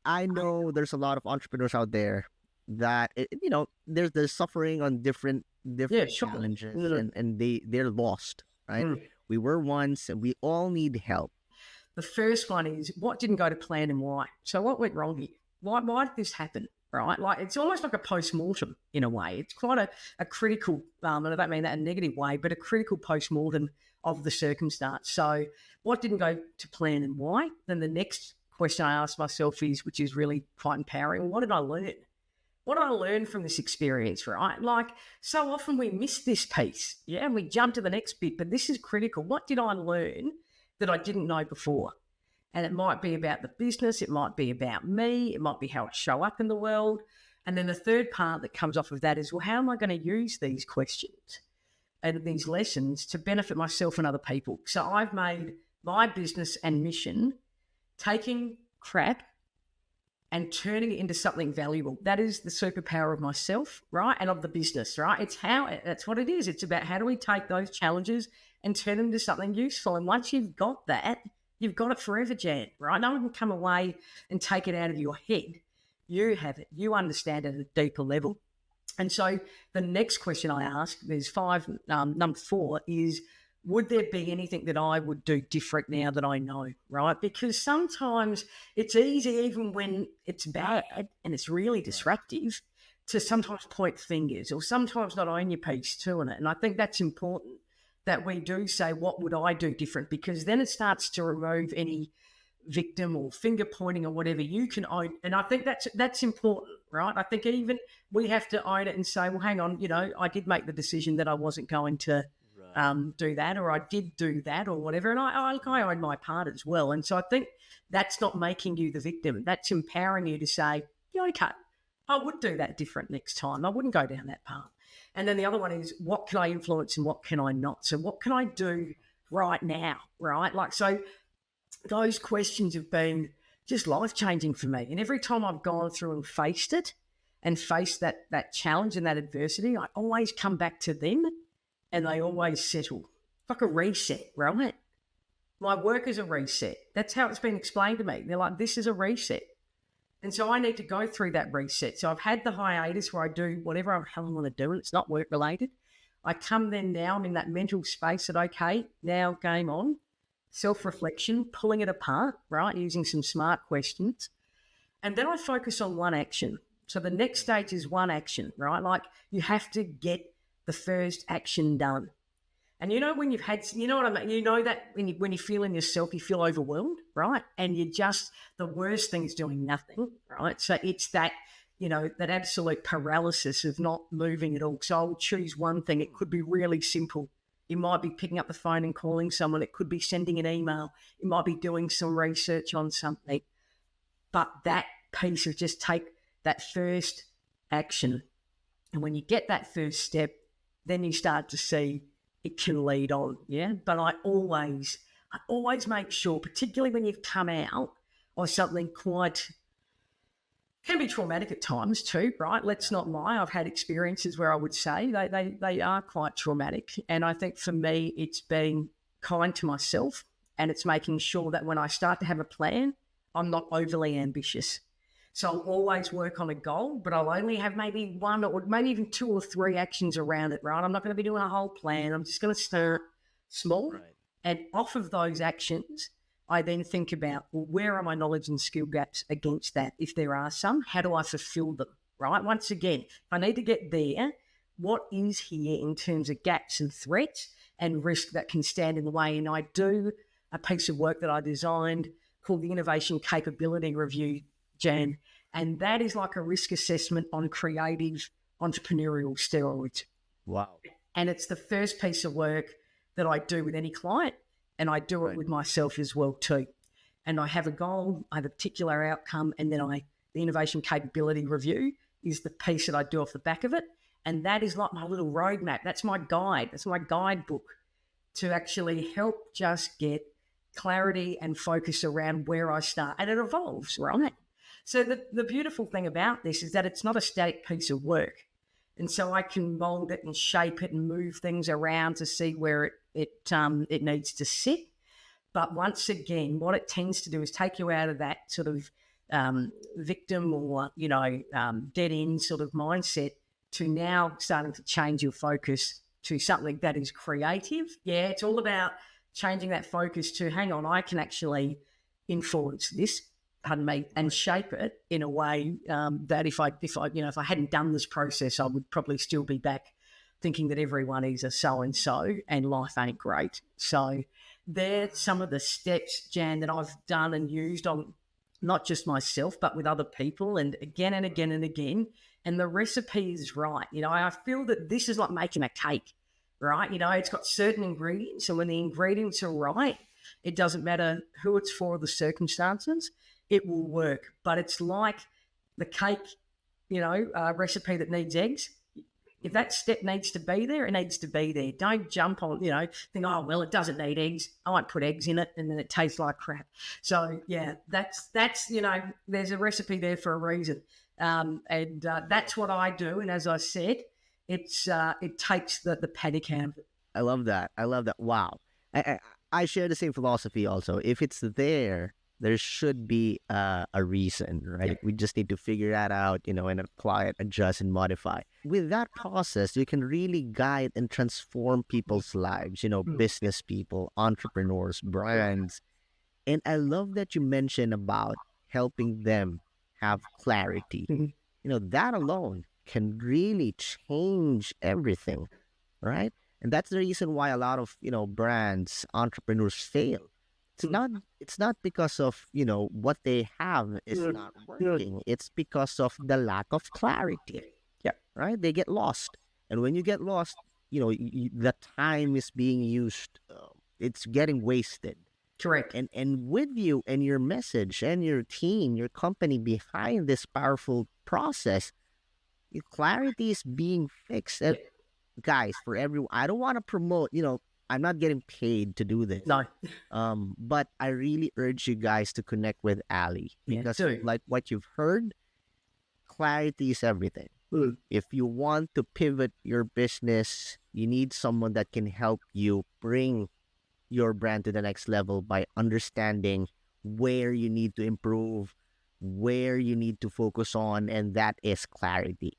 I know there's a lot of entrepreneurs out there that they're suffering on different Yeah, sure. challenges, and they're lost, right? We were once, and we all need help. The first one is, what didn't go to plan and why? So what went wrong here? Why did this happen? Right? Like, it's almost like a post-mortem in a way. It's quite a critical, and I don't mean that in a negative way, but a critical post-mortem of the circumstance. So what didn't go to plan and why? Then the next question I ask myself is, which is really quite empowering, what did I learn? What did I learn from this experience, right? Like, so often we miss this piece, yeah, and we jump to the next bit, but this is critical. What did I learn that I didn't know before? And it might be about the business, it might be about me, it might be how I show up in the world. And then the third part that comes off of that is, well, how am I going to use these questions and these lessons to benefit myself and other people? So I've made my business and mission taking crap and turning it into something valuable. That is the superpower of myself, right? And of the business, right? That's what it is. It's about how do we take those challenges and turn them into something useful. And once you've got that, you've got it forever, Jan, right? No one can come away and take it out of your head. You have it. You understand it at a deeper level. And so the next question I ask, there's 5, number 4 is, would there be anything that I would do different now that I know, right? Because sometimes it's easy, even when it's bad and it's really disruptive, to sometimes point fingers or sometimes not own your piece too in it. And I think that's important that we do say, what would I do different? Because then it starts to remove any victim or finger pointing or whatever you can own. And I think that's important, right? I think even we have to own it and say, well, hang on, I did make the decision that I wasn't going to do that, or I did do that, or whatever. And I own my part as well. And so I think that's not making you the victim. That's empowering you to say, yeah, okay, I would do that different next time. I wouldn't go down that path. And then the other one is, what can I influence and what can I not? So what can I do right now, right? Like, so those questions have been just life-changing for me. And every time I've gone through and faced it and faced that challenge and that adversity, I always come back to them and they always settle. It's like a reset, right? My work is a reset. That's how it's been explained to me. They're like, this is a reset. And so I need to go through that reset. So I've had the hiatus where I do whatever I want to do, and it's not work-related. I come then now, I'm in that mental space that, okay, now game on, self-reflection, pulling it apart, right, using some smart questions. And then I focus on one action. So the next stage is one action, right? Like, you have to get the first action done. And when you've had, you know what I mean? You know that when you feel in yourself, you feel overwhelmed, right? And the worst thing is doing nothing, right? So it's that, that absolute paralysis of not moving at all. So I'll choose one thing. It could be really simple. It might be picking up the phone and calling someone. It could be sending an email. It might be doing some research on something. But that piece of just take that first action. And when you get that first step, then you start to see it can lead on, yeah? But I always make sure, particularly when you've come out of something can be traumatic at times too, right? Let's not lie. I've had experiences where I would say they are quite traumatic. And I think for me, it's being kind to myself, and it's making sure that when I start to have a plan, I'm not overly ambitious. So I'll always work on a goal, but I'll only have maybe one or maybe even 2 or 3 actions around it, right? I'm not going to be doing a whole plan. I'm just going to start small. Right. And off of those actions, I then think about, well, where are my knowledge and skill gaps against that? If there are some, how do I fulfill them, right? Once again, if I need to get there, what is here in terms of gaps and threats and risk that can stand in the way? And I do a piece of work that I designed called the Innovation Capability Review, Jan, and that is like a risk assessment on creative entrepreneurial steroids. Wow. And it's the first piece of work that I do with any client, and I do it with myself as well too. And I have a goal, I have a particular outcome, and then the Innovation Capability Review is the piece that I do off the back of it. And that is like my little roadmap. That's my guide. That's my guidebook to actually help just get clarity and focus around where I start. And it evolves, right? So the beautiful thing about this is that it's not a static piece of work. And so I can mold it and shape it and move things around to see where it needs to sit. But once again, what it tends to do is take you out of that sort of victim or, dead end sort of mindset to now starting to change your focus to something that is creative. Yeah, it's all about changing that focus to, hang on, I can actually influence this, pardon me, and shape it in a way that if I hadn't done this process, I would probably still be back thinking that everyone is a so-and-so and life ain't great. So they're some of the steps, Jan, that I've done and used on not just myself, but with other people, and again and again and again. And the recipe is right. I feel that this is like making a cake, right? It's got certain ingredients, and when the ingredients are right, it doesn't matter who it's for or the circumstances, it will work. But it's like the cake, recipe that needs eggs. If that step needs to be there, it needs to be there. Don't jump on, think, oh, well, it doesn't need eggs. I won't put eggs in it, and then it tastes like crap. So, yeah, that's there's a recipe there for a reason. And that's what I do. And as I said, it takes the panic out of it. I love that. Wow. I share the same philosophy also. If it's there should be a reason, right? Yeah. We just need to figure that out, and apply it, adjust, and modify. With that process, you can really guide and transform people's lives, business people, entrepreneurs, brands. And I love that you mentioned about helping them have clarity. That alone can really change everything, right? And that's the reason why a lot of, brands, entrepreneurs fail. It's not because of, what they have is not working. It's because of the lack of clarity. Yeah. Right? They get lost. And when you get lost, the time is being used. It's getting wasted. Correct. And with you and your message and your team, your company behind this powerful process, your clarity is being fixed. And guys, for everyone, I don't want to promote, I'm not getting paid to do this. No. But I really urge you guys to connect with Ali, because like what you've heard, clarity is everything. If you want to pivot your business, you need someone that can help you bring your brand to the next level by understanding where you need to improve, where you need to focus on, and that is clarity.